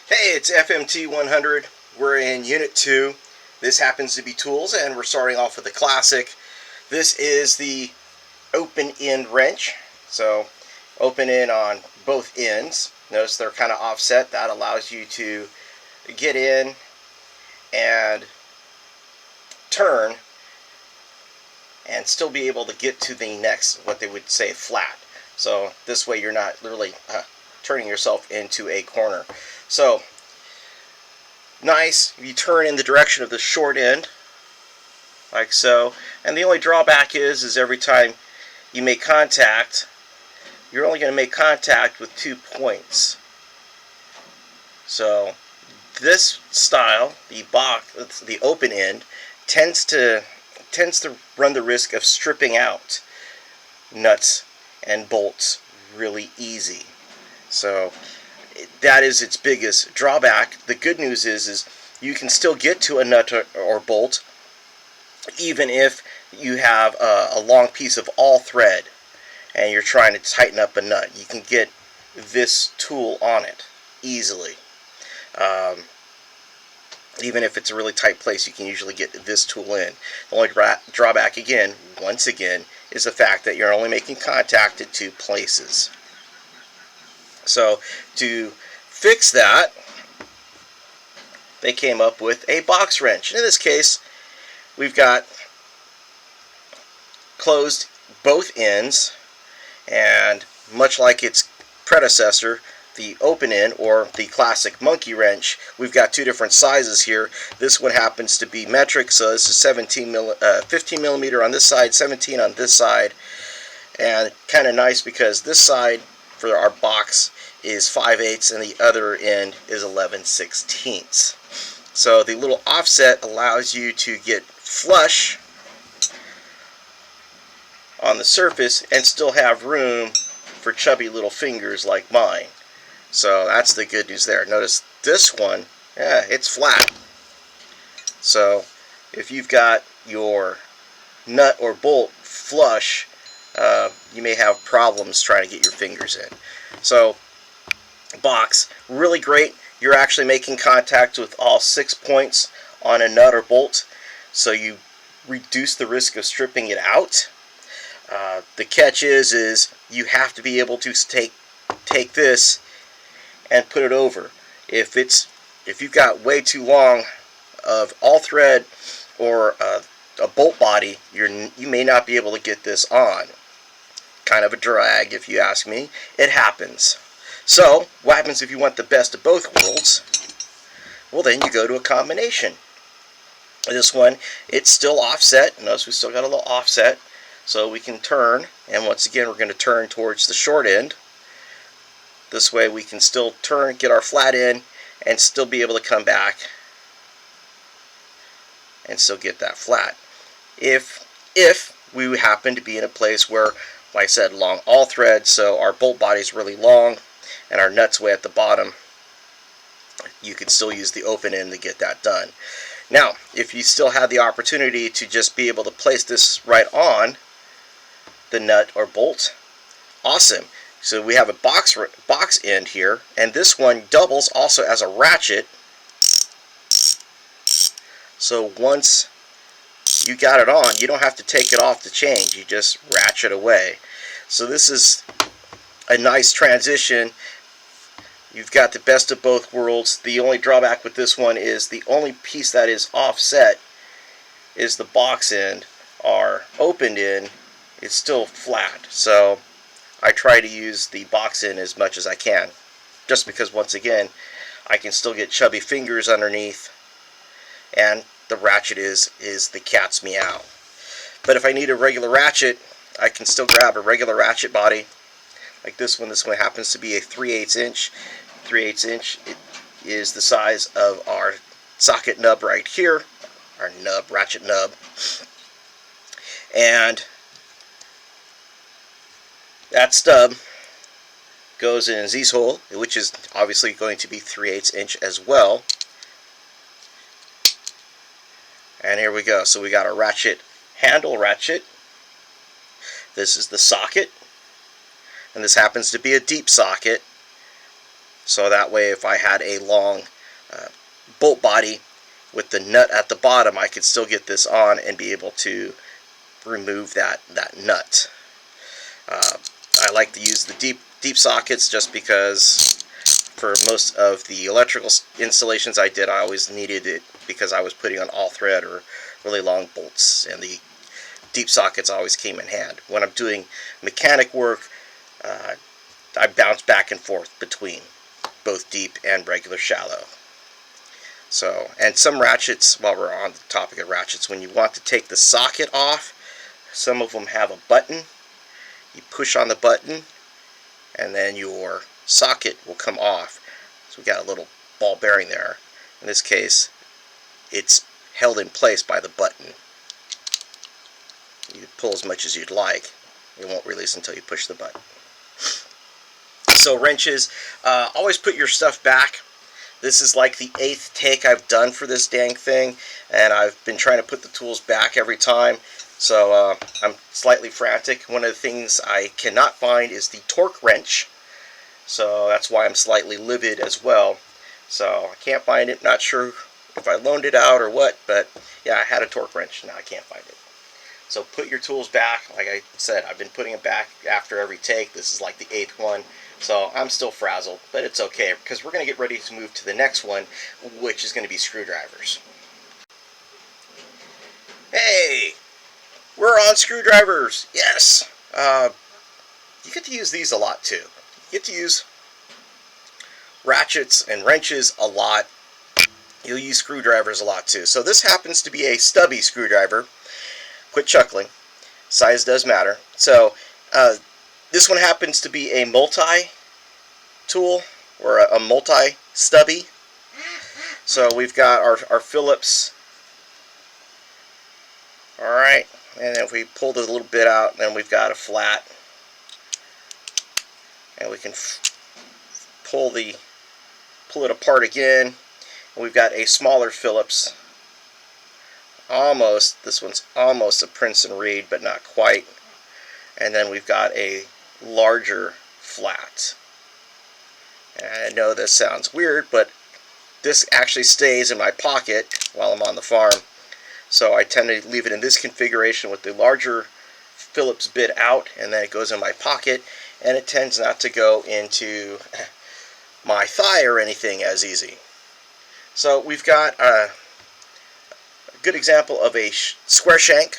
Hey, it's FMT100. We're in Unit 2. This happens to be tools, and we're starting off with a classic. This is the open end wrench. So, open end on both ends. Notice they're kind of offset. That allows you to get in and turn and still be able to get to the next, what they would say, flat. So, this way you're not literally turning yourself into a corner. So, nice, you turn in the direction of the short end, like so. And the only drawback is every time you make contact, you're only going to make contact with 2 points. So this style, the open end, tends to run the risk of stripping out nuts and bolts really easy. So that is its biggest drawback. The good news is you can still get to a nut or bolt even if you have a long piece of all thread and you're trying to tighten up a nut. You can get this tool on it easily. Even if it's a really tight place, you can usually get this tool in. The only drawback, once again, is the fact that you're only making contact at 2 places. So to fix that, they came up with a box wrench. In this case, we've got closed both ends, and much like its predecessor, the open end, or the classic monkey wrench, we've got 2 different sizes here. This one happens to be metric, so this is 15 millimeter on this side, 17 on this side, and kind of nice because this side for our box is 5/8 and the other end is 11/16. So the little offset allows you to get flush on the surface and still have room for chubby little fingers like mine. So that's the good news there. Notice this one, it's flat. So if you've got your nut or bolt flush, you may have problems trying to get your fingers in. So box, really great. You're actually making contact with all 6 points on a nut or bolt, so you reduce the risk of stripping it out. The catch is you have to be able to take this and put it over. If you've got way too long of all thread or a bolt body, you may not be able to get this on. Kind of a drag, if you ask me. It happens. So what happens if you want the best of both worlds? Well, then you go to a combination. This one, it's still offset. Notice we still got a little offset, so we can turn, and once again we're going to turn towards the short end. This way we can still turn, get our flat in, and still be able to come back and still get that flat. If we happen to be in a place where, like I said, long all thread, so our bolt body is really long and our nuts way at the bottom, you can still use the open end to get that done. Now, if you still have the opportunity to just be able to place this right on the nut or bolt, awesome. So we have a box end here, and this one doubles also as a ratchet. So once you got it on, you don't have to take it off to change, you just ratchet away. So this is a nice transition. You've got the best of both worlds. The only drawback with this one is the only piece that is offset is the box end. Our open end is still flat, so I try to use the box end as much as I can, just because, once again, I can still get chubby fingers underneath, and the ratchet is the cat's meow. But if I need a regular ratchet, I can still grab a regular ratchet body like this one. This one happens to be a 3/8 inch. 3/8 inch is the size of our socket nub right here, our nub, ratchet nub. And that stub goes in this hole, which is obviously going to be 3/8 inch as well. And here we go. So we got our ratchet handle ratchet. This is the socket, and this happens to be a deep socket. So that way, if I had a long bolt body with the nut at the bottom, I could still get this on and be able to remove that nut. I like to use the deep sockets just because for most of the electrical installations I did, I always needed it because I was putting on all thread or really long bolts, and the deep sockets always came in hand. When I'm doing mechanic work, I bounce back and forth between both deep and regular shallow. So, and some ratchets, while we're on the topic of ratchets, when you want to take the socket off, some of them have a button. You push on the button and then your socket will come off. So we got a little ball bearing there. In this case, it's held in place by the button. You can pull as much as you'd like. It won't release until you push the button. So wrenches, always put your stuff back. This is like the 8th take I've done for this dang thing, and I've been trying to put the tools back every time. So I'm slightly frantic. One of the things I cannot find is the torque wrench. So that's why I'm slightly livid as well. So I can't find it. Not sure if I loaned it out or what, but yeah, I had a torque wrench. Now I can't find it. So put your tools back. Like I said, I've been putting it back after every take. This is like the 8th one. So I'm still frazzled, but it's okay because we're going to get ready to move to the next one, which is going to be screwdrivers. Hey, we're on screwdrivers. Yes. You get to use these a lot too. You get to use ratchets and wrenches a lot. You'll use screwdrivers a lot too. So this happens to be a stubby screwdriver. Quit chuckling. Size does matter. So this one happens to be a multi-tool or a multi-stubby. So we've got our Phillips. Alright, and if we pull the little bit out, then we've got a flat. And we can pull it apart again. And we've got a smaller Phillips. This one's almost a Princeton Reed, but not quite. And then we've got a larger flat. And I know this sounds weird, but this actually stays in my pocket while I'm on the farm. So I tend to leave it in this configuration with the larger Phillips bit out, and then it goes in my pocket, and it tends not to go into my thigh or anything as easy. So we've got a good example of a square shank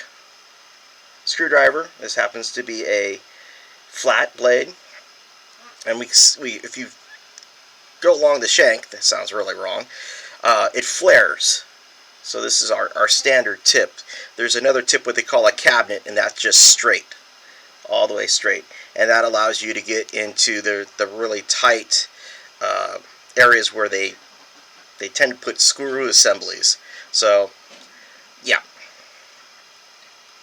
screwdriver. This happens to be a flat blade, and if you go along the shank, that sounds really wrong, it flares. So this is our standard tip. There's another tip what they call a cabinet, and that's just straight, all the way straight, and that allows you to get into the really tight areas where they tend to put screw assemblies. So yeah,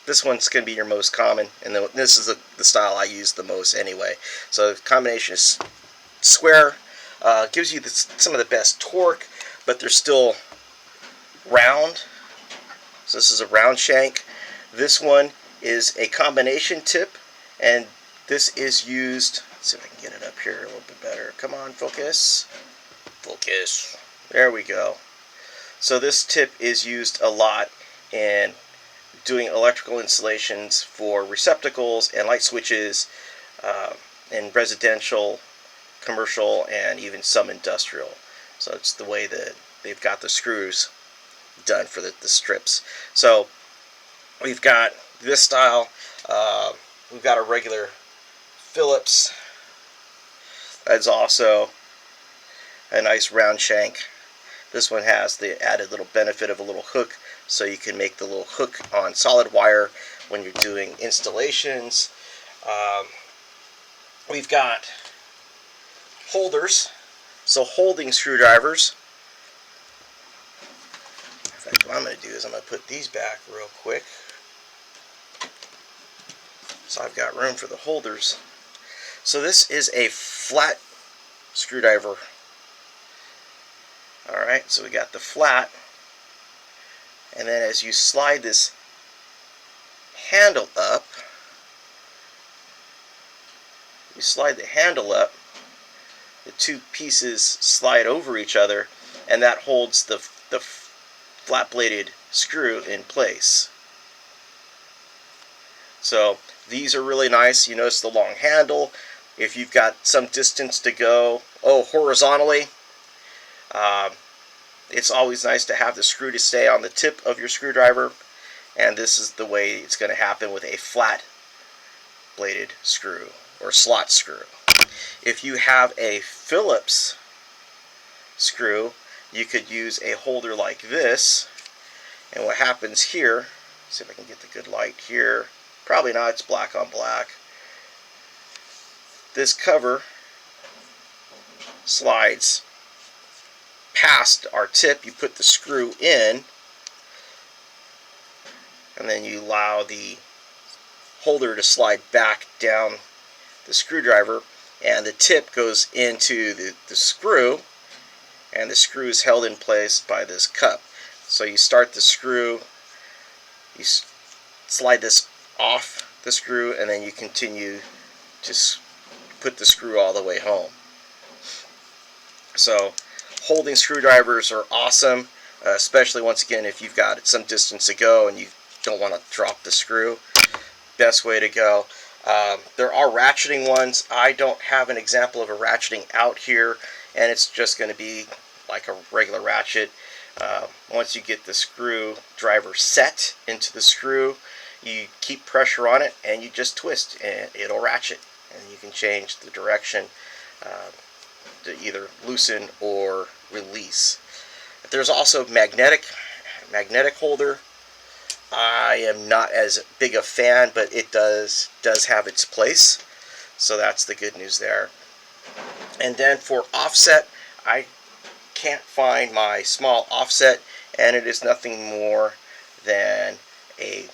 this one's going to be your most common, and this is the style I use the most anyway. So the combination is square, gives you some of the best torque, but they're still round. So this is a round shank. This one is a combination tip, and this is used, let's see if I can get it up here a little bit better. Come on, focus. Focus. There we go. So this tip is used a lot in doing electrical installations for receptacles and light switches in residential, commercial, and even some industrial. So it's the way that they've got the screws done for the strips. So we've got this style. We've got a regular Phillips. That's also a nice round shank. This one has the added little benefit of a little hook, so you can make the little hook on solid wire when you're doing installations. We've got holders, so holding screwdrivers. In fact, what I'm going to do is I'm going to put these back real quick. So I've got room for the holders. So this is a flat screwdriver. Alright, so we got the flat, and then as you slide this handle up, the two pieces slide over each other, and that holds the flat bladed screw in place. So these are really nice. You notice the long handle. If you've got some distance to go, horizontally, it's always nice to have the screw to stay on the tip of your screwdriver, and this is the way it's going to happen with a flat bladed screw or slot screw. If you have a Phillips screw, you could use a holder like this, and what happens here, see if I can get the good light here, probably not, it's black on black. This cover slides past our tip, you put the screw in, and then you allow the holder to slide back down the screwdriver, and the tip goes into the screw, and the screw is held in place by this cup. So you start the screw, you slide this off the screw, and then you continue to put the screw all the way home. So holding screwdrivers are awesome, especially once again if you've got some distance to go and you don't want to drop the screw. Best way to go. There are ratcheting ones. I don't have an example of a ratcheting out here, and it's just going to be like a regular ratchet. Once you get the screwdriver set into the screw, you keep pressure on it and you just twist and it'll ratchet, and you can change the direction to either loosen or release. There's also magnetic holder. I am not as big a fan, but it does have its place, so that's the good news there. And then for offset, I can't find my small offset, and it is nothing more than a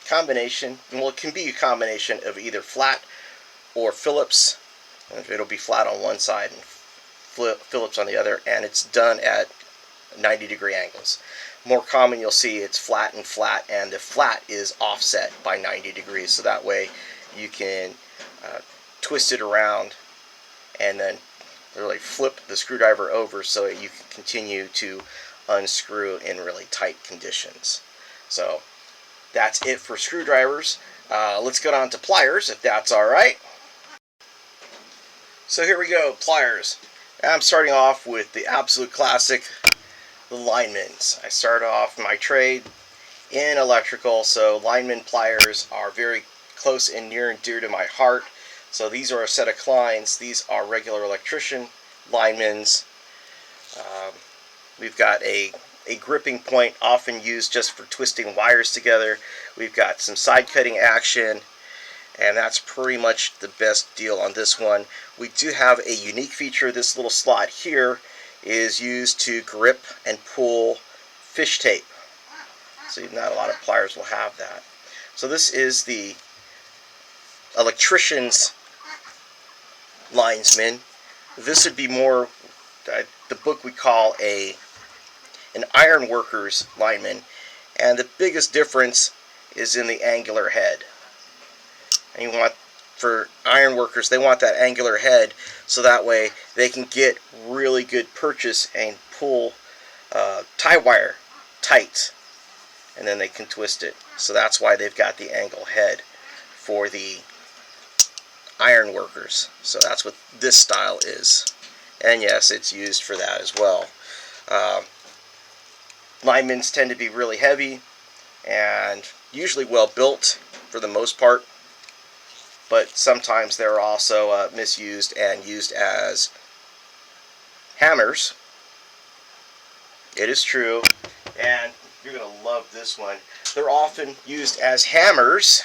combination, well, it can be a combination of either flat or Phillips. It'll be flat on one side and Phillips on the other, and it's done at 90-degree angles. More common, you'll see it's flat and flat, and the flat is offset by 90 degrees, so that way you can twist it around and then really flip the screwdriver over so that you can continue to unscrew in really tight conditions. So that's it for screwdrivers. Let's get on to pliers, if that's alright. So here we go, pliers. I'm starting off with the absolute classic, the linemen's. I started off my trade in electrical, so lineman pliers are very close and near and dear to my heart. So these are a set of Kleins. These are regular electrician linemen's. We've got a gripping point, often used just for twisting wires together. We've got some side cutting action, and that's pretty much the best deal on this one. We do have a unique feature. This little slot here is used to grip and pull fish tape. So not a lot of pliers will have that. So this is the electrician's linesman. This would be more the book we call an iron worker's lineman, and the biggest difference is in the angular head. And you want, for iron workers, they want that angular head so that way they can get really good purchase and pull tie wire tight, and then they can twist it. So that's why they've got the angle head for the iron workers. So that's what this style is, and yes, it's used for that as well. Linemen's tend to be really heavy and usually well built for the most part, but sometimes they're also misused and used as hammers. It is true, and you're going to love this one. They're often used as hammers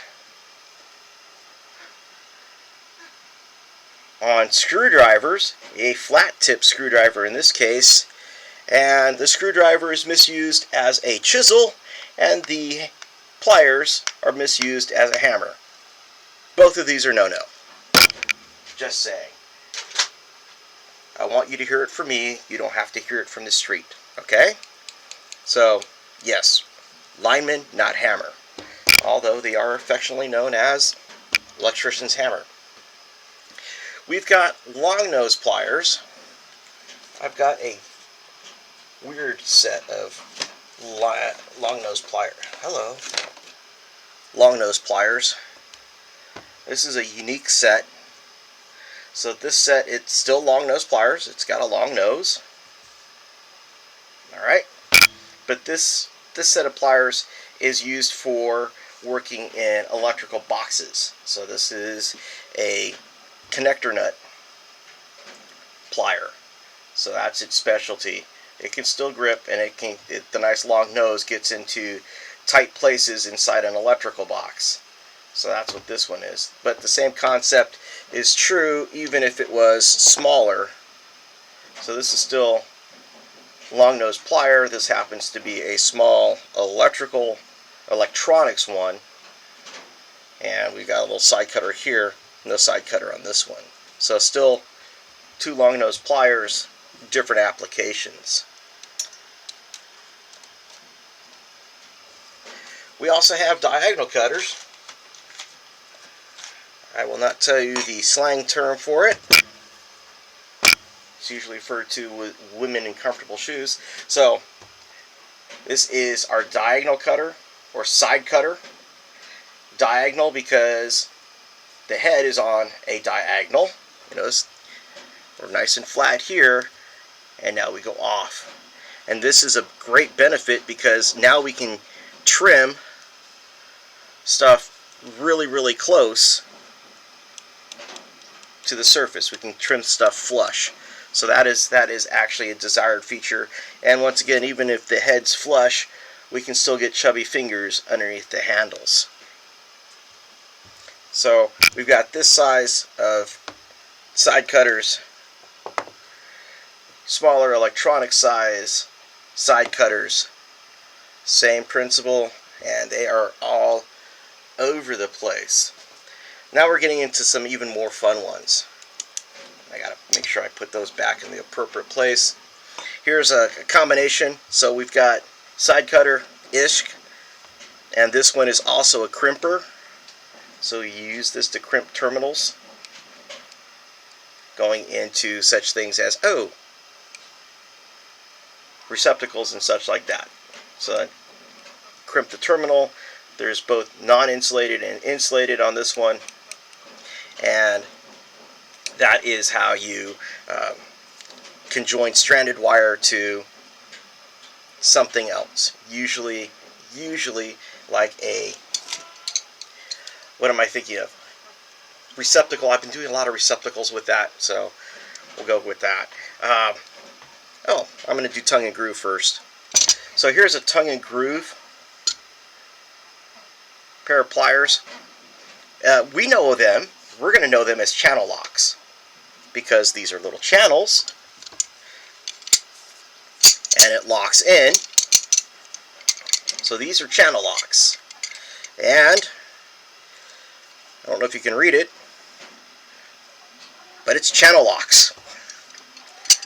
on screwdrivers, a flat tip screwdriver in this case, and the screwdriver is misused as a chisel, and the pliers are misused as a hammer. Both of these are no-no. Just saying. I want you to hear it from me. You don't have to hear it from the street. Okay? So, yes, lineman, not hammer. Although they are affectionately known as electrician's hammer. We've got long nose pliers. I've got a weird set of long nose pliers. Hello. Long nose pliers. This is a unique set. So this set, it's still long nose pliers. It's got a long nose. Alright. But this set of pliers is used for working in electrical boxes. So this is a connector nut plier. So that's its specialty. It can still grip, and the nice long nose gets into tight places inside an electrical box. So that's what this one is. But the same concept is true even if it was smaller. So this is still long nose plier. This happens to be a small electronics one. And we've got a little side cutter here, no side cutter on this one. So still two long nose pliers, different applications. We also have diagonal cutters. I will not tell you the slang term for it. It's usually referred to with women in comfortable shoes. So this is our diagonal cutter or side cutter. Diagonal because the head is on a diagonal. You notice we're nice and flat here, and now we go off. And this is a great benefit because now we can trim stuff really close to the surface. We can trim stuff flush. So that is actually a desired feature. And once again, even if the head's flush, we can still get chubby fingers underneath the handles. So we've got this size of side cutters, smaller electronic size side cutters, same principle, and they are all over the place. Now we're getting into some even more fun ones. I gotta make sure I put those back in the appropriate place. Here's a combination. So we've got side cutter, ISK, and this one is also a crimper. So you use this to crimp terminals, going into such things as receptacles and such like that. So crimp the terminal. There's both non-insulated and insulated on this one, and that is how you can join stranded wire to something else. Usually like a, what am I thinking of? Receptacle. I've been doing a lot of receptacles with that, so we'll go with that. I'm going to do tongue and groove first. So here's a tongue and groove pair of pliers. We know them. We're going to know them as channel locks because these are little channels and it locks in. So these are channel locks. And I don't know if you can read it, but it's channel locks.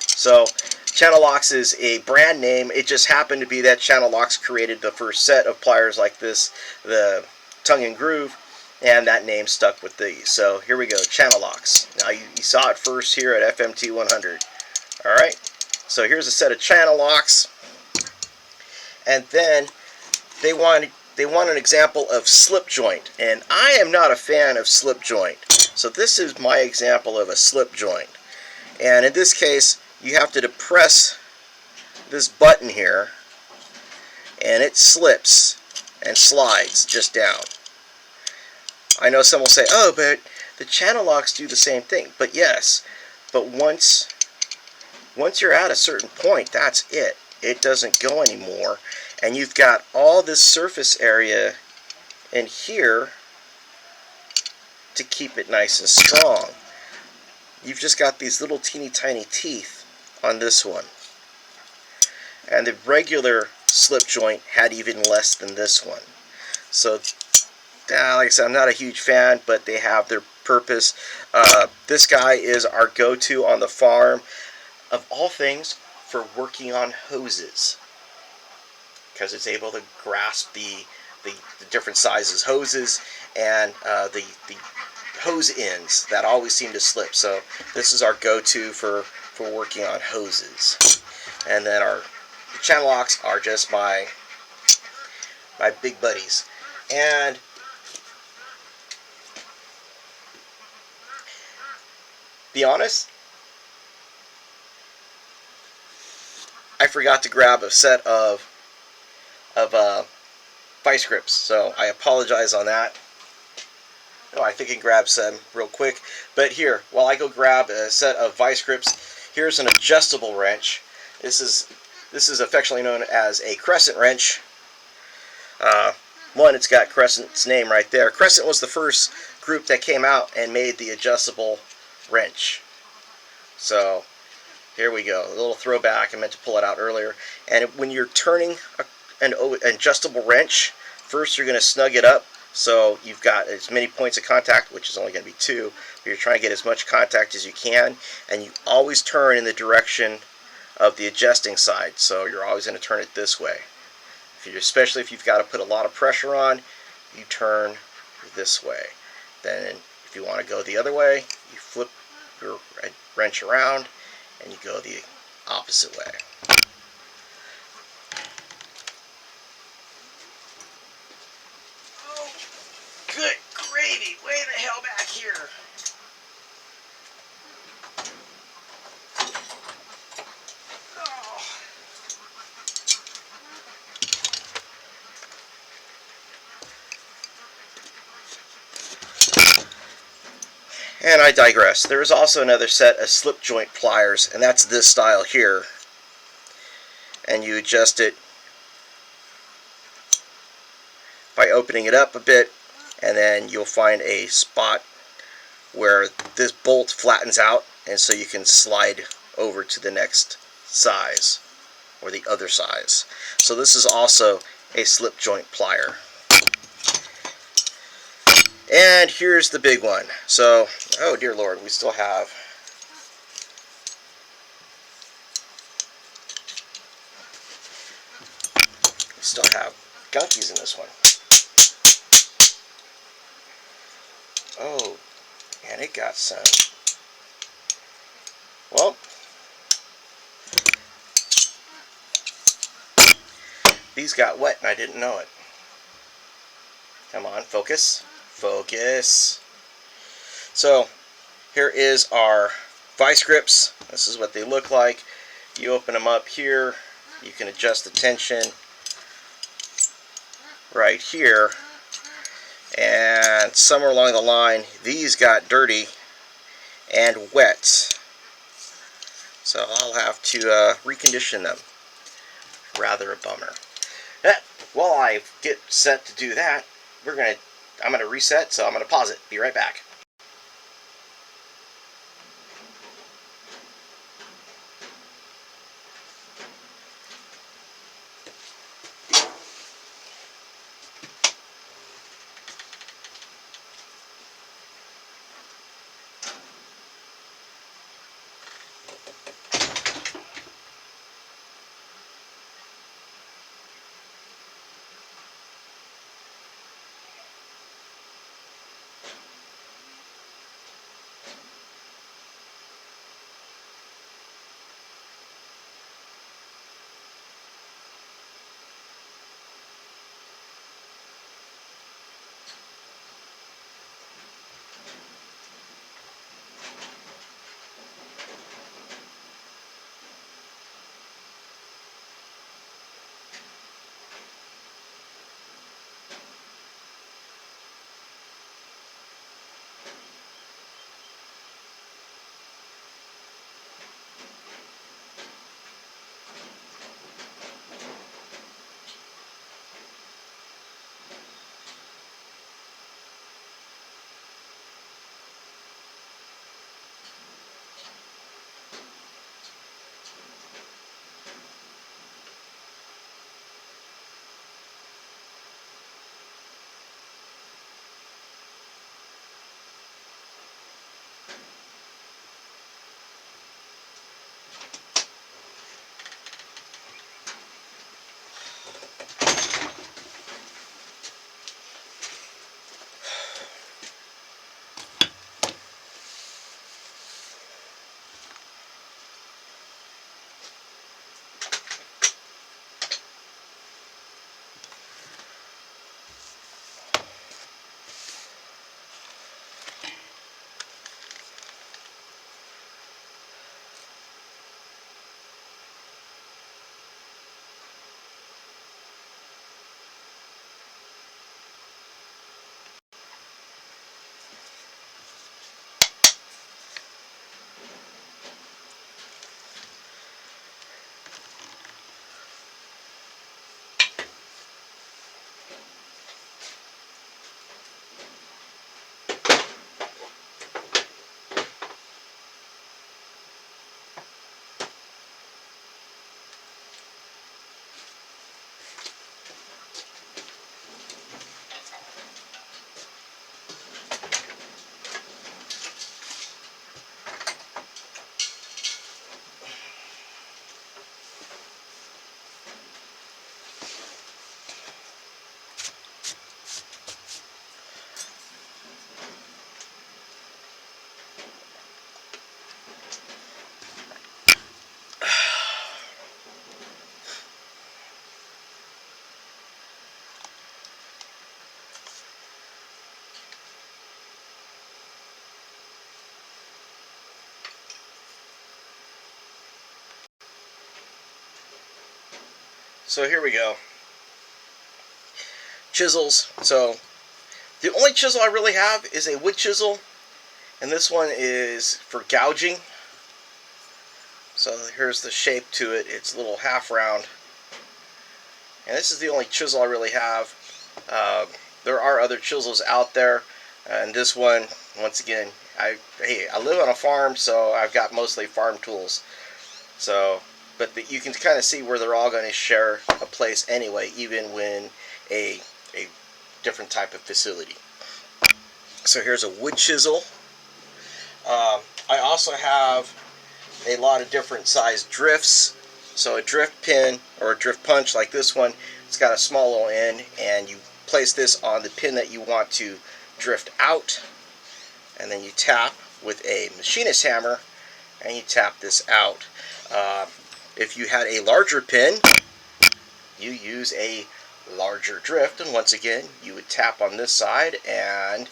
So Channel Locks is a brand name. It just happened to be that Channel Locks created the first set of pliers like this, the tongue and groove, and that name stuck with these. So here we go, Channel Locks. Now you saw it first here at FMT100. Alright, so here's a set of channel locks. And then they want an example of slip joint. And I am not a fan of slip joint. So this is my example of a slip joint. And in this case, you have to depress this button here, and it slips and slides just down. I know some will say, oh, but the channel locks do the same thing. But yes, but once you're at a certain point, that's it. It doesn't go anymore. And you've got all this surface area in here to keep it nice and strong. You've just got these little teeny tiny teeth on this one. And the regular slip joint had even less than this one. So, like I said, I'm not a huge fan, but they have their purpose. This guy is our go-to on the farm, of all things, for working on hoses, because it's able to grasp the different sizes hoses, and the hose ends that always seem to slip. So this is our go-to for working on hoses. And then our channel locks are just my big buddies. And be honest, I forgot to grab a set of vice grips, so I apologize on that. Oh, I think I can grab some real quick. But here, while I go grab a set of vice grips, here's an adjustable wrench. This is affectionately known as a crescent wrench. One, it's got Crescent's name right there. Crescent was the first group that came out and made the adjustable wrench. So here we go, a little throwback. I meant to pull it out earlier. And when you're turning an adjustable wrench, first you're going to snug it up so you've got as many points of contact, which is only going to be 2, but you're trying to get as much contact as you can, and you always turn in the direction of the adjusting side, so you're always going to turn it this way. Especially if you've got to put a lot of pressure on, you turn this way. Then if you want to go the other way, you flip your wrench around and you go the opposite way. Oh, good gravy! Way the hell back here. Oh. And I digress. There is also another set of slip joint pliers, and that's this style here. And you adjust it by opening it up a bit, and then you'll find a spot where this bolt flattens out, and so you can slide over to the next size, or the other size. So this is also a slip joint plier. And here's the big one. So, oh dear Lord, we still have gunkies in this one. Oh, and it got some. Well, these got wet and I didn't know it. Come on, focus. Focus. So here is our vice grips. This is what they look like. You open them up here. You can adjust the tension right here. And somewhere along the line, these got dirty and wet. So I'll have to recondition them. Rather a bummer. While I get set to do that, I'm going to reset, so I'm going to pause it. Be right back. So here we go. Chisels. So the only chisel I really have is a wood chisel, and this one is for gouging. So here's the shape to it. It's a little half round. And this is the only chisel I really have. There are other chisels out there. And this one, once again, I live on a farm, so I've got mostly farm tools. So, but you can kind of see where they're all going to share a place anyway, even when a different type of facility. So here's a wood chisel. I also have a lot of different size drifts. So a drift pin or a drift punch like this one, it's got a small little end, and you place this on the pin that you want to drift out, and then you tap with a machinist hammer and you tap this out. If you had a larger pin, you use a larger drift, and once again you would tap on this side and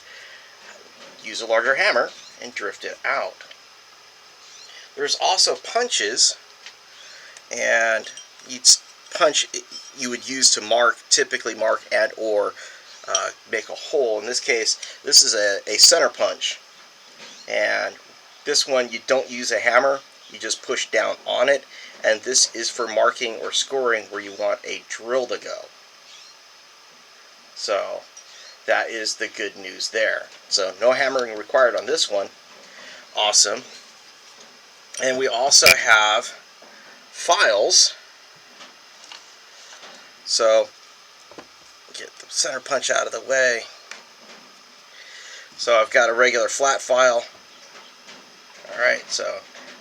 use a larger hammer and drift it out. There's also punches, and you would use to typically mark and or make a hole. In this case, this is a center punch, and this one you don't use a hammer, you just push down on it, and this is for marking or scoring where you want a drill to go. So that is the good news there. So no hammering required on this one. Awesome. And we also have files. So get the center punch out of the way. So I've got a regular flat file. Alright, so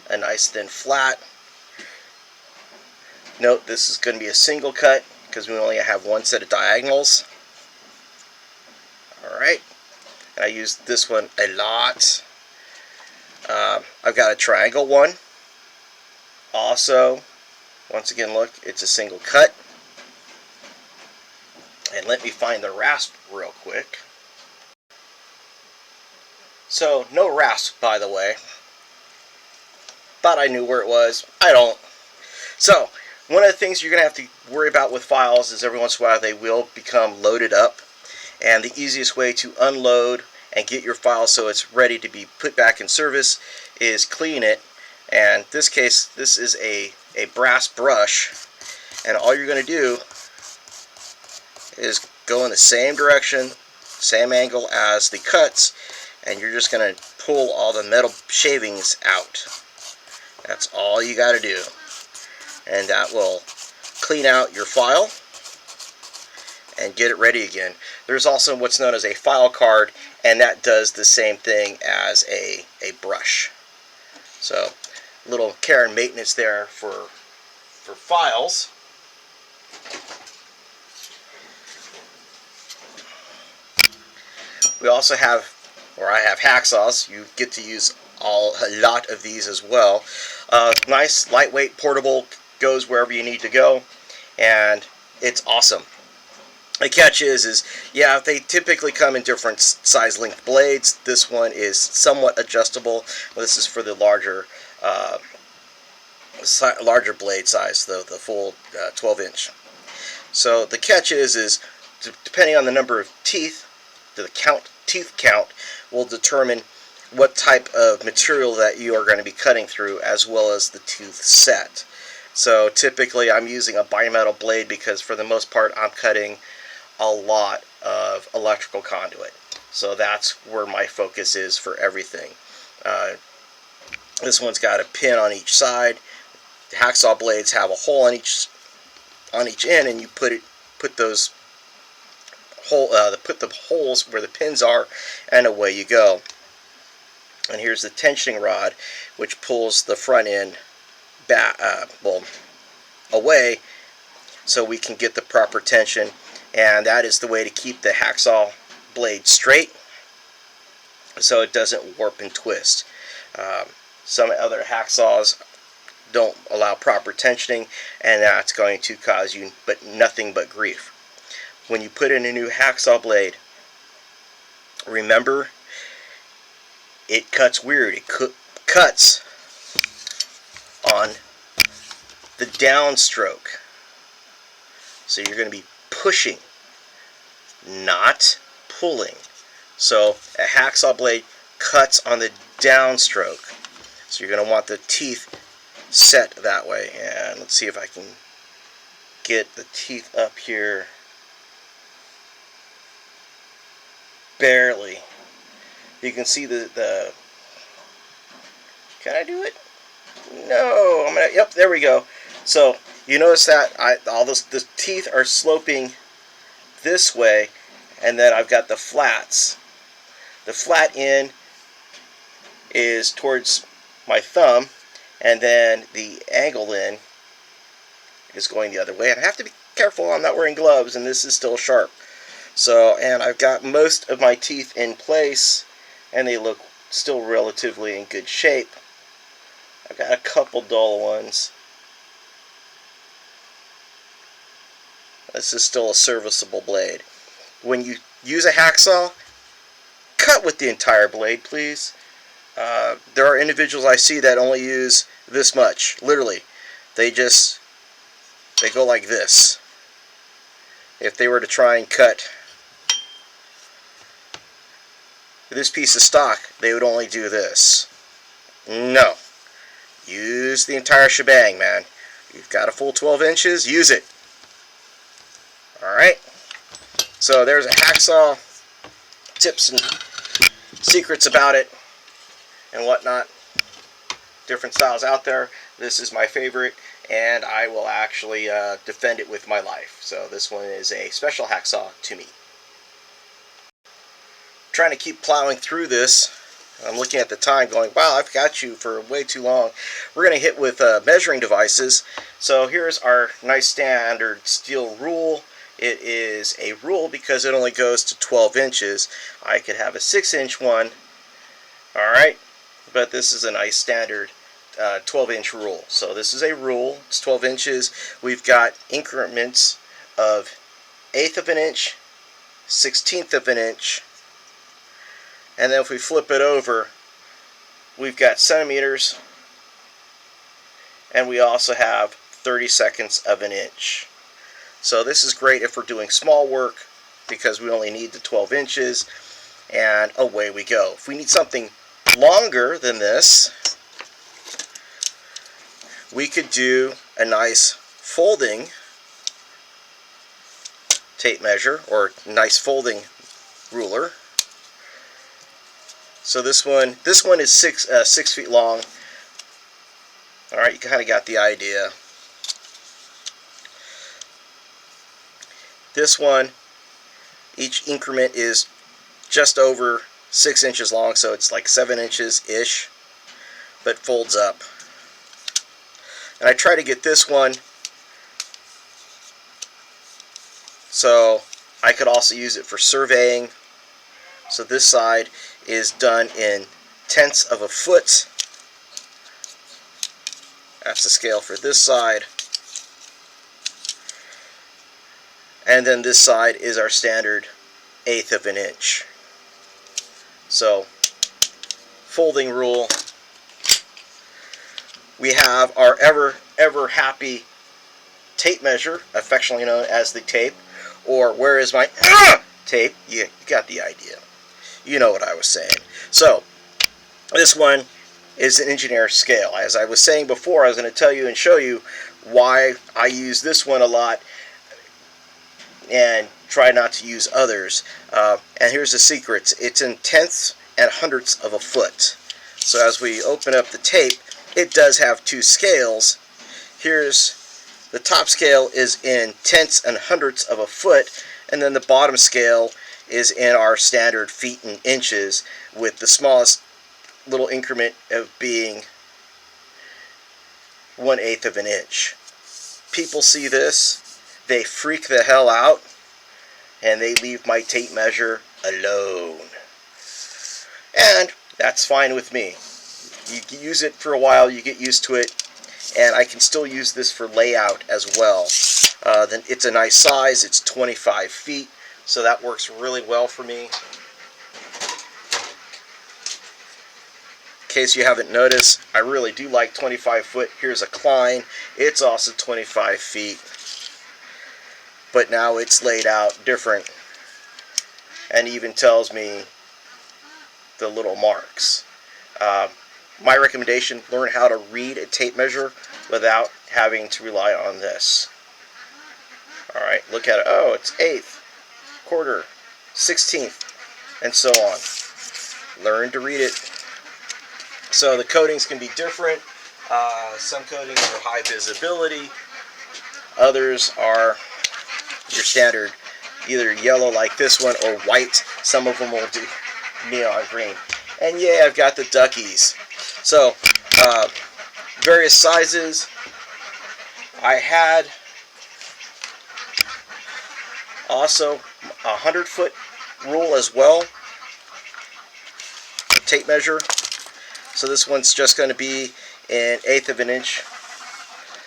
a nice thin flat. Note this is going to be a single cut because we only have one set of diagonals. Alright, and I use this one a lot. I've got a triangle one. Also, once again, look, it's a single cut. And let me find the rasp real quick. So, no rasp, by the way. Thought I knew where it was. I don't. So, one of the things you're going to have to worry about with files is every once in a while they will become loaded up. And the easiest way to unload and get your file so it's ready to be put back in service is clean it. And in this case, this is a brass brush, and all you're going to do is go in the same direction, same angle as the cuts, and you're just going to pull all the metal shavings out. That's all you got to do, and that will clean out your file and get it ready again. There's also what's known as a file card, and that does the same thing as a brush. So little care and maintenance there for files. We also have, or I have, hacksaws. You get to use a lot of these as well. Nice, lightweight, portable, goes wherever you need to go, and it's awesome. The catch is yeah, they typically come in different size length blades. This one is somewhat adjustable. This is for the larger blade size, the full 12-inch. So the catch is depending on the number of teeth, the teeth count will determine what type of material that you are going to be cutting through, as well as the tooth set. So typically I'm using a bimetal blade because for the most part I'm cutting a lot of electrical conduit. So that's where my focus is for everything. This one's got a pin on each side. The hacksaw blades have a hole on each end, and you put the holes where the pins are, and away you go. And here's the tensioning rod, which pulls the front end back, away, so we can get the proper tension. And that is the way to keep the hacksaw blade straight, so it doesn't warp and twist. Some other hacksaws don't allow proper tensioning, and that's going to cause you nothing but grief. When you put in a new hacksaw blade, remember, it cuts weird. It cuts on the downstroke. So you're going to be pushing, not pulling. So a hacksaw blade cuts on the downstroke. So you're going to want the teeth set that way. And let's see if I can get the teeth up here. Barely. You can see the can I do it? No, I'm gonna. Yep, there we go. So you notice that the teeth are sloping this way, and then I've got the flats. The flat end is towards my thumb, and then the angled end is going the other way. And I have to be careful. I'm not wearing gloves, and this is still sharp. So, and I've got most of my teeth in place, and they look still relatively in good shape. I've got a couple dull ones. This is still a serviceable blade. When you use a hacksaw, cut with the entire blade, please. There are individuals I see that only use this much. Literally, they go like this. If they were to try and cut this piece of stock, they would only do this. No. Use the entire shebang, man. You've got a full 12 inches, use it. Alright. So there's a hacksaw. Tips and secrets about it and whatnot. Different styles out there. This is my favorite, and I will actually defend it with my life. So this one is a special hacksaw to me. Trying to keep plowing through this. I'm looking at the time going, wow, I've got you for way too long. We're going to hit with measuring devices. So here's our nice standard steel rule. It is a rule because it only goes to 12 inches. I could have a 6-inch one. Alright, but this is a nice standard 12-inch rule. So this is a rule. It's 12 inches. We've got increments of 1/8 of an inch, 1/16 of an inch, and then if we flip it over, we've got centimeters, and we also have 30/2 of an inch. So this is great if we're doing small work because we only need the 12 inches, and away we go. If we need something longer than this, we could do a nice folding tape measure or nice folding ruler. So this one is 6 feet long. All right, you kind of got the idea. This one, each increment is just over 6 inches long, so it's like 7 inches-ish, but folds up. And I try to get this one so I could also use it for surveying. So this side is done in 1/10 of a foot. That's the scale for this side. And then this side is our standard 1/8 of an inch. So, folding rule. We have our ever happy tape measure, affectionately known as the tape, or where is my tape? You got the idea. You know what I was saying. So, this one is an engineer scale. As I was saying before, I was going to tell you and show you why I use this one a lot and try not to use others. And here's the secrets. It's in 1/10 and 100ths of a foot. So as we open up the tape, it does have two scales. Here's the top scale is in 1/10 and 100ths of a foot, and then the bottom scale is in our standard feet and inches, with the smallest little increment of being 1/8 of an inch. People see this, they freak the hell out, and they leave my tape measure alone. And that's fine with me. You use it for a while, you get used to it, and I can still use this for layout as well. Then it's a nice size, it's 25 feet, so that works really well for me. In case you haven't noticed, I really do like 25 foot. Here's a Klein, it's also 25 feet. but now it's laid out different and even tells me the little marks. My recommendation, learn how to read a tape measure without having to rely on this. Alright, look at it. Oh, it's eighth, quarter, 16th, and so on. Learn to read it. So the coatings can be different. Some coatings are high visibility. Others are your standard, either yellow like this one or white. Some of them will do neon green. And yeah, I've got the duckies. So, various sizes. I had also a 100-foot rule as well, a tape measure. So this one's just going to be an 1/8 of an inch,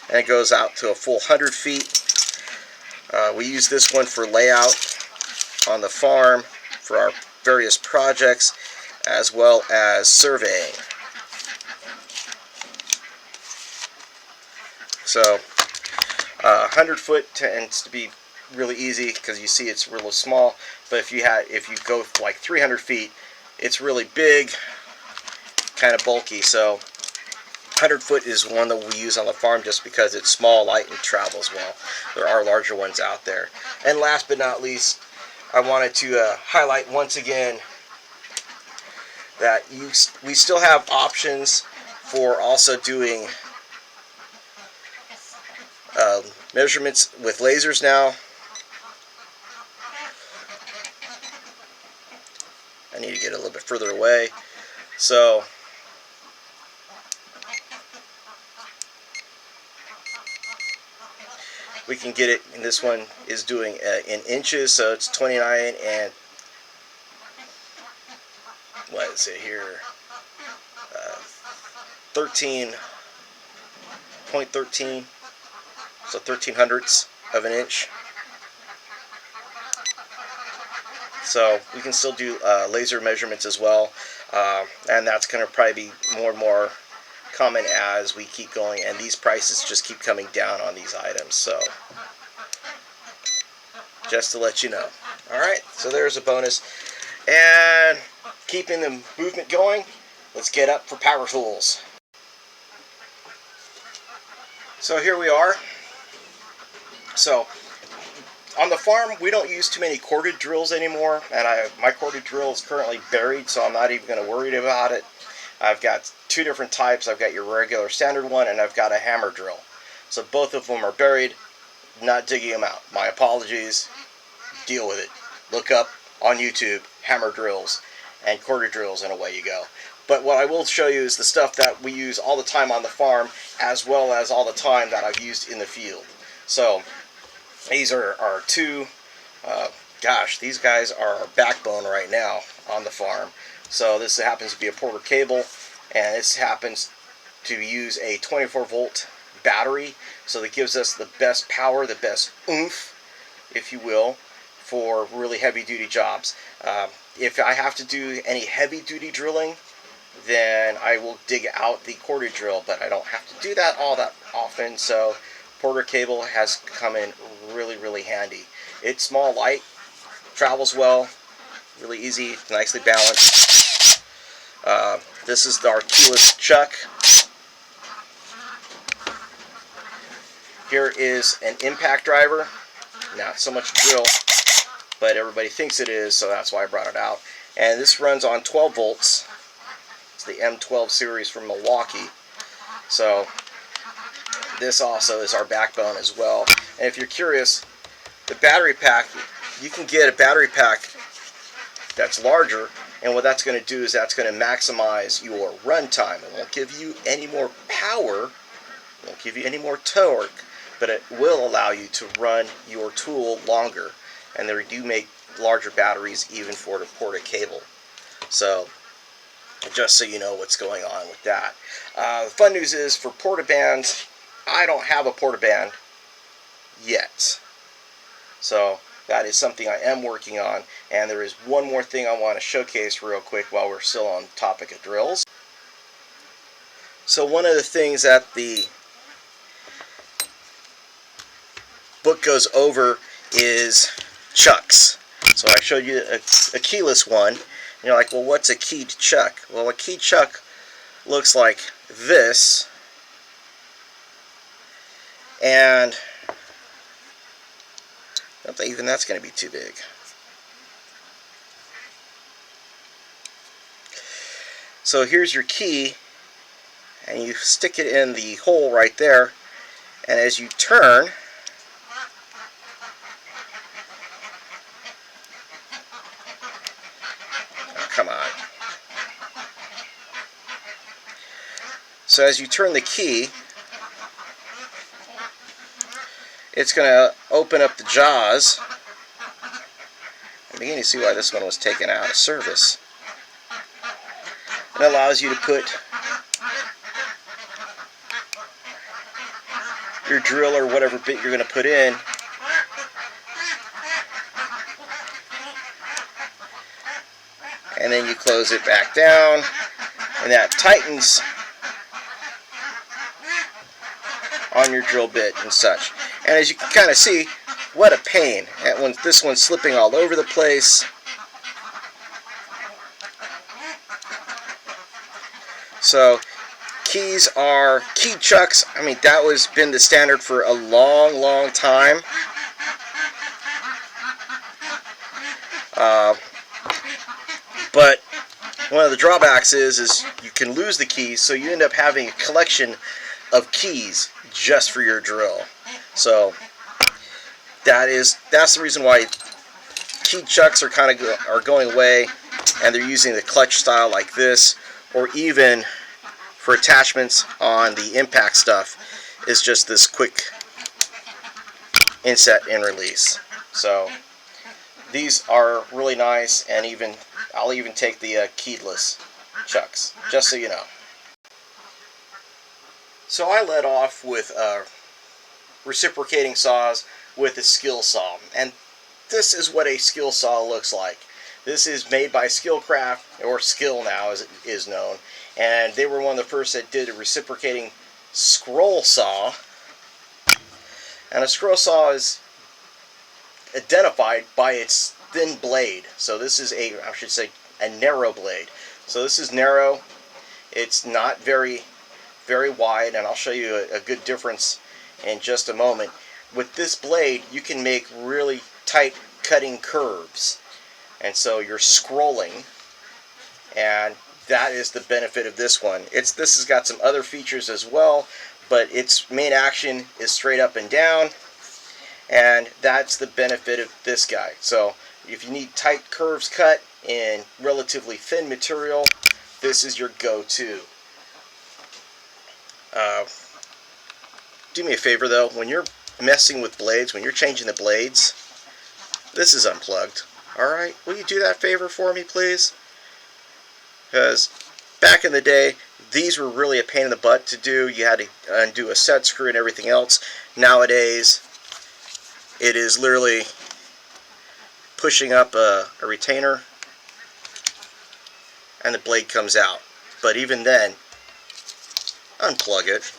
and it goes out to a full 100 feet. We use this one for layout on the farm for our various projects, as well as surveying. So 100-foot tends to be really easy because you see it's really small, but if you go like 300 feet, it's really big, kind of bulky. So 100-foot is one that we use on the farm just because it's small, light, and travels well. There are larger ones out there. And last but not least, I wanted to highlight once again that we still have options for also doing measurements with lasers now. I need to get a little bit further away. So we can get it, and this one is doing in inches, so it's 29 and what is it here? 13.13, so 1300ths of an inch. So we can still do laser measurements as well, and that's going to probably be more and more common as we keep going, and these prices just keep coming down on these items. So just to let you know. Alright, so there's a bonus. And keeping the movement going, let's get up for power tools. So here we are. So on the farm, we don't use too many corded drills anymore, and my corded drill is currently buried, so I'm not even going to worry about it. I've got two different types. I've got your regular standard one, and I've got a hammer drill. So both of them are buried, not digging them out. My apologies. Deal with it. Look up on YouTube hammer drills and corded drills, and away you go. But what I will show you is the stuff that we use all the time on the farm, as well as all the time that I've used in the field. So these are our two, gosh, these guys are our backbone right now on the farm. So this happens to be a Porter cable, and this happens to use a 24-volt battery, so that gives us the best power, the best oomph, if you will, for really heavy-duty jobs. If I have to do any heavy-duty drilling, then I will dig out the corded drill, but I don't have to do that all that often, so Porter cable has come in really, really handy. It's small, light, travels well, really easy, nicely balanced. This is our keyless chuck. Here is an impact driver. Not so much drill, but everybody thinks it is, so that's why I brought it out. And this runs on 12 volts. It's the M12 series from Milwaukee. So this also is our backbone as well. And if you're curious, the battery pack, you can get a battery pack that's larger, and what that's going to do is that's going to maximize your run time. It won't give you any more power, it won't give you any more torque, but it will allow you to run your tool longer. And they do make larger batteries even for the Porter cable. So just so you know what's going on with that. The fun news is, for Porter bands, I don't have a Porter band yet. So that is something I am working on. And there is one more thing I want to showcase real quick while we're still on the topic of drills. So one of the things that the book goes over is chucks. So I showed you a keyless one. You're like, well, what's a keyed chuck? Well, a keyed chuck looks like this, and I don't think even that's going to be too big. So here's your key, and you stick it in the hole right there, and as you turn, oh, come on. So as you turn the key, it's going to open up the jaws. I'm beginning to see why this one was taken out of service. It allows you to put your drill or whatever bit you're going to put in. And then you close it back down, and that tightens on your drill bit and such. And as you can kind of see, what a pain. And when this one's slipping all over the place. So keys are keyed chucks. I mean, that was been the standard for a long time. But one of the drawbacks is you can lose the keys, so you end up having a collection of keys just for your drill. So that's the reason why keyed chucks are going away, and they're using the clutch style like this, or even for attachments on the impact stuff is just this quick inset and release. So these are really nice, and I'll even take the keyless chucks, just so you know. So I led off with reciprocating saws with a skill saw, and this is what a skill saw looks like. This is made by Skillcraft, or Skill now as it is known, and they were one of the first that did a reciprocating scroll saw. And a scroll saw is identified by its thin blade. So this is a narrow blade. So this is narrow. It's not very wide, and I'll show you a good difference in just a moment. With this blade, you can make really tight cutting curves, and so you're scrolling, and that is the benefit of this one. This has got some other features as well, but its main action is straight up and down, and that's the benefit of this guy. So if you need tight curves cut in relatively thin material, this is your go-to. Do me a favor though, when you're messing with blades, when you're changing the blades, this is unplugged. Alright, will you do that favor for me, please? Because back in the day, these were really a pain in the butt to do. You had to undo a set screw and everything else. Nowadays, it is literally pushing up a retainer and the blade comes out. But even then, unplug it.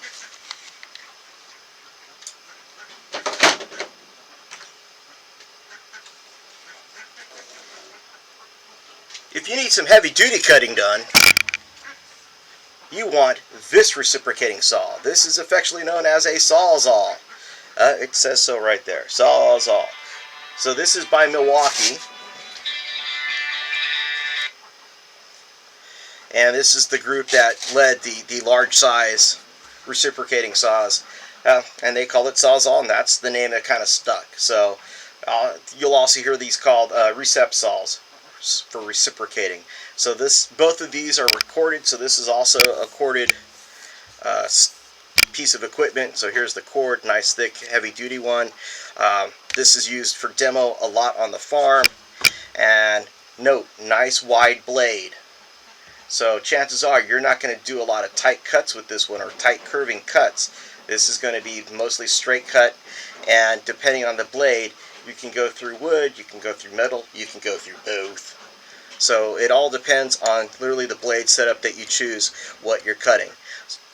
If you need some heavy duty cutting done, you want this reciprocating saw. This is affectionately known as a Sawzall. It says so right there, Sawzall. So this is by Milwaukee, and this is the group that led the large size reciprocating saws, and they called it Sawzall, and that's the name that kind of stuck. So you'll also hear these called recep saws for reciprocating. So both of these are recorded, so this is also a corded piece of equipment. So here's the cord, nice thick heavy duty one. This is used for demo a lot on the farm, and note, nice wide blade. So chances are you're not going to do a lot of tight cuts with this one, or tight curving cuts. This is going to be mostly straight cut, and depending on the blade, you can go through wood, you can go through metal, you can go through both. So it all depends on literally the blade setup that you choose, what you're cutting.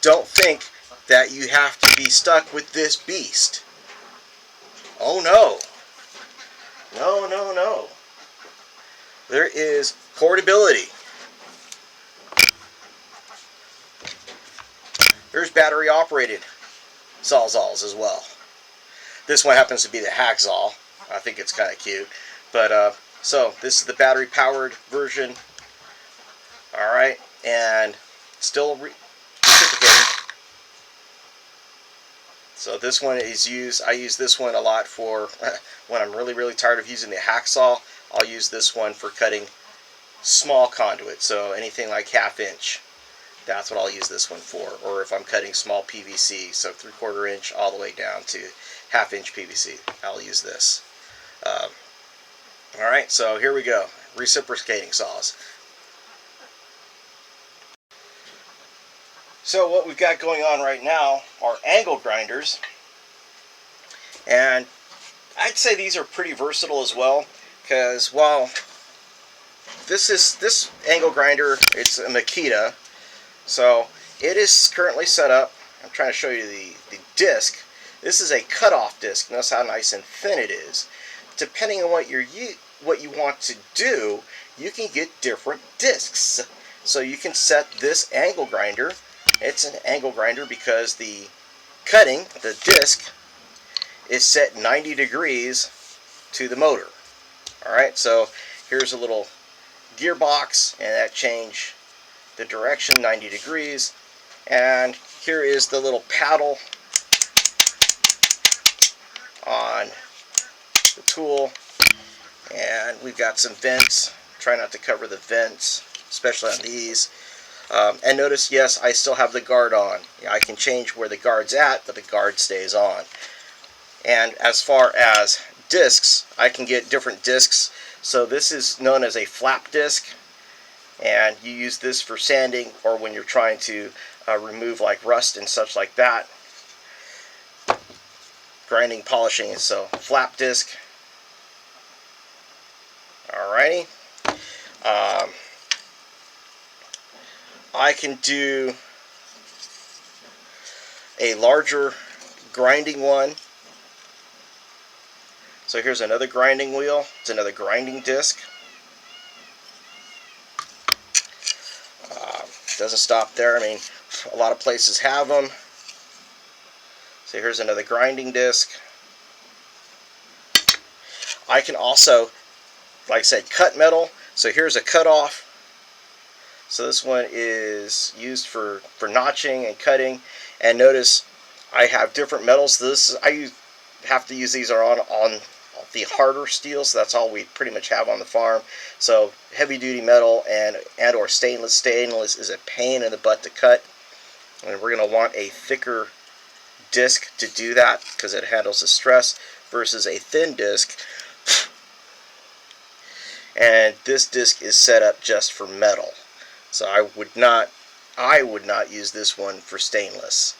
Don't think that you have to be stuck with this beast. Oh no. No, no, no. There is portability. There's battery operated Sawzalls as well. This one happens to be the Hacksaw. I think it's kind of cute. But so this is the battery powered version. Alright, and still reciprocating. So this one is used, I use this one a lot for when I'm really tired of using the Hacksaw. I'll use this one for cutting small conduit, so anything like 1/2 inch. That's what I'll use this one for. Or if I'm cutting small PVC, so 3/4 inch all the way down to 1/2 inch PVC, I'll use this. Alright, so here we go. Reciprocating saws. So what we've got going on right now are angle grinders. And I'd say these are pretty versatile as well, because while this angle grinder, it's a Makita, so it is currently set up. I'm trying to show you the disc. This is a cutoff disc. Notice how nice and thin it is. Depending on what you want to do, you can get different discs. So you can set this angle grinder. It's an angle grinder because the cutting, the disc, is set 90 degrees to the motor. Alright, so here's a little gearbox, and that changed the direction 90 degrees. And here is the little paddle on the tool, and we've got some vents. Try not to cover the vents, especially on these. And notice, yes, I still have the guard on. I can change where the guard's at, but the guard stays on. And as far as discs, I can get different discs. So this is known as a flap disc, and you use this for sanding or when you're trying to remove like rust and such like that. Grinding, polishing, so flap disc. Alrighty. I can do a larger grinding one. So here's another grinding wheel. It's another grinding disc. Doesn't stop there. I mean, a lot of places have them. So here's another grinding disc. I can also, like I said, cut metal. So here's a cutoff. So this one is used for notching and cutting. And notice I have different metals. Have to use these on the harder steel, so that's all we pretty much have on the farm. So heavy duty metal and or stainless. Stainless is a pain in the butt to cut, and we're going to want a thicker disc to do that because it handles the stress versus a thin disc. And this disc is set up just for metal. So I would not use this one for stainless.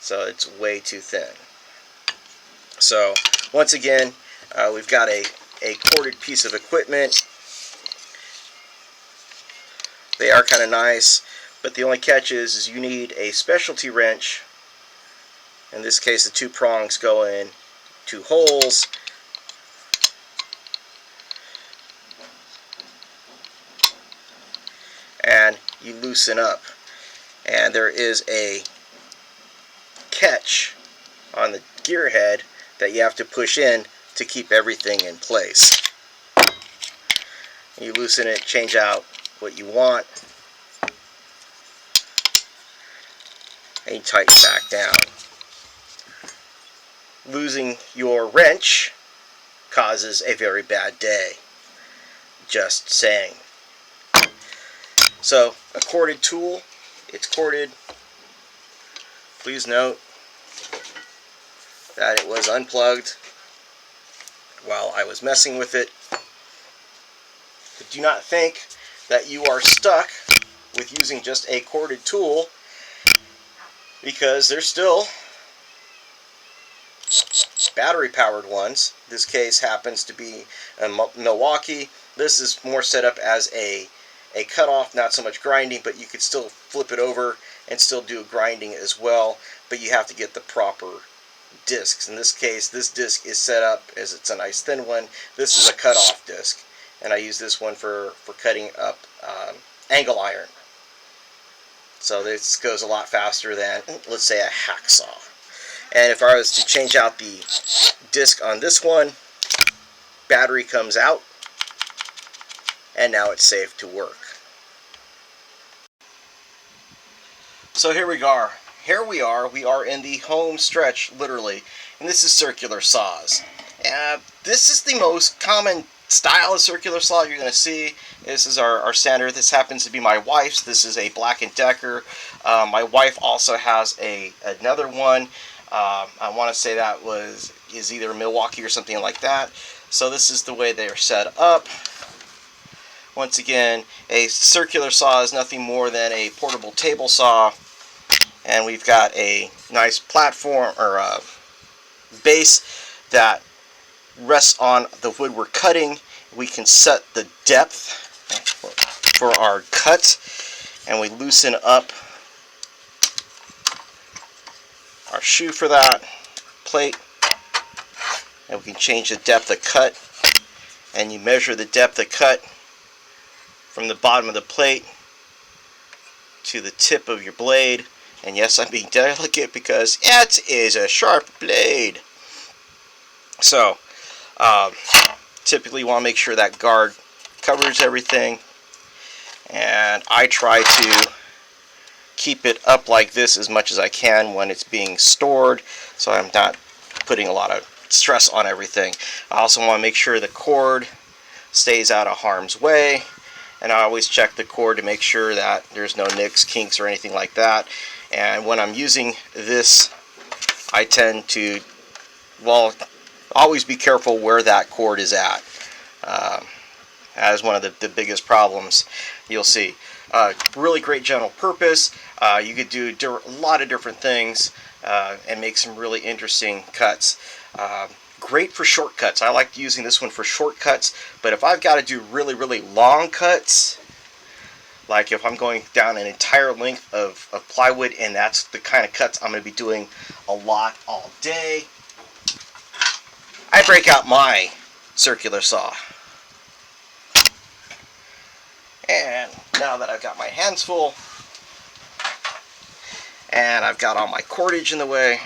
So it's way too thin. So once again, we've got a corded piece of equipment. They are kind of nice, but the only catch is you need a specialty wrench. In this case, the 2 prongs go in 2 holes. And you loosen up. And there is a catch on the gear head that you have to push in to keep everything in place. You loosen it, change out what you want, and you tighten back down. Losing your wrench causes a very bad day. Just saying. So, a corded tool, it's corded. Please note that it was unplugged while I was messing with it. But do not think that you are stuck with using just a corded tool, because there's still battery powered ones. This case happens to be a Milwaukee. This is more set up as a cutoff, not so much grinding, but you could still flip it over and still do grinding as well, but you have to get the proper discs. In this case, this disc is set up as it's a nice thin one. This is a cut-off disc, and I use this one for cutting up angle iron. So this goes a lot faster than, let's say, a hacksaw. And if I was to change out the disc on this one, battery comes out, and now it's safe to work. So here we are. We are in the home stretch, literally, and this is circular saws. This is the most common style of circular saw you're going to see. This is our standard. This happens to be my wife's. This is a Black & Decker. My wife also has another one. I want to say that is either Milwaukee or something like that. So this is the way they are set up. Once again, a circular saw is nothing more than a portable table saw. And we've got a nice platform or a base that rests on the wood we're cutting. We can set the depth for our cut, and we loosen up our shoe for that plate, and we can change the depth of cut. And you measure the depth of cut from the bottom of the plate to the tip of your blade. And yes, I'm being delicate because it is a sharp blade. So, typically you want to make sure that guard covers everything. And I try to keep it up like this as much as I can when it's being stored, so I'm not putting a lot of stress on everything. I also want to make sure the cord stays out of harm's way. And I always check the cord to make sure that there's no nicks, kinks, or anything like that. And when I'm using this, I tend to, well, always be careful where that cord is at. That is one of the biggest problems you'll see. Really great general purpose. You could do a lot of different things and make some really interesting cuts. Great for shortcuts. I like using this one for shortcuts, but if I've got to do really, really long cuts, like if I'm going down an entire length of plywood, and that's the kind of cuts I'm going to be doing a lot all day, I break out my circular saw. And now that I've got my hands full, and I've got all my cordage in the way,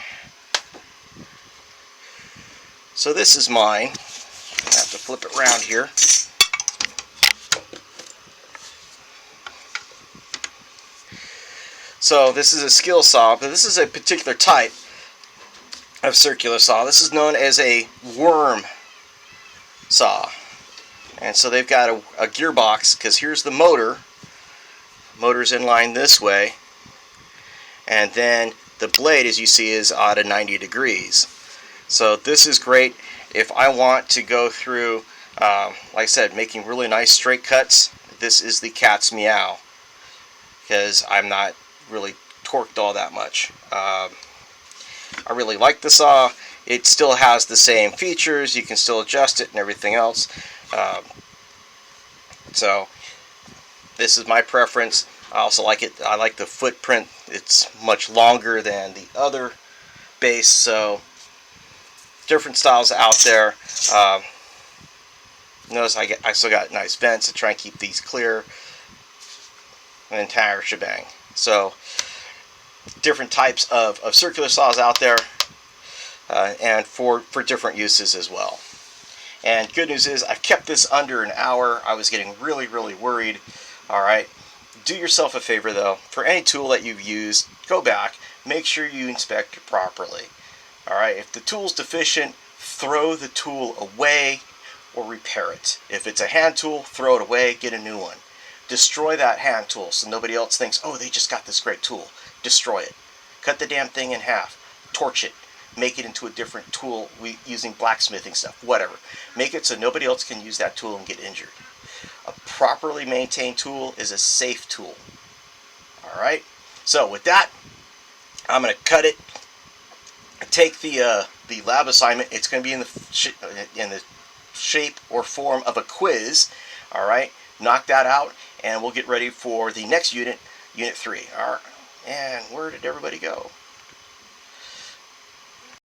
so this is mine. I have to flip it around here. So this is a skill saw, but this is a particular type of circular saw. This is known as a worm saw. And so they've got a gearbox, because here's the motor. Motor's in line this way. And then the blade, as you see, is out at 90 degrees. So this is great if I want to go through, like I said, making really nice straight cuts. This is the cat's meow, because I'm not really torqued all that much. I really like the saw. It still has the same features. You can still adjust it and everything else. So this is my preference. I also like it. I like the footprint. It's much longer than the other base. So different styles out there. Notice I still got nice vents to try and keep these clear. An entire shebang. So different types of circular saws out there, and for different uses as well. And good news is I've kept this under an hour. I was getting really, really worried. Alright, do yourself a favor though. For any tool that you've used, go back, make sure you inspect it properly. Alright, if the tool's deficient, throw the tool away or repair it. If it's a hand tool, throw it away, get a new one. Destroy that hand tool so nobody else thinks, oh, they just got this great tool. Destroy it. Cut the damn thing in half. Torch it. Make it into a different tool using blacksmithing stuff. Whatever. Make it so nobody else can use that tool and get injured. A properly maintained tool is a safe tool. Alright? So with that, I'm going to cut it. Take the lab assignment. It's going to be in the shape or form of a quiz. Alright? Knock that out, and we'll get ready for the next unit, Unit 3. All right. And where did everybody go?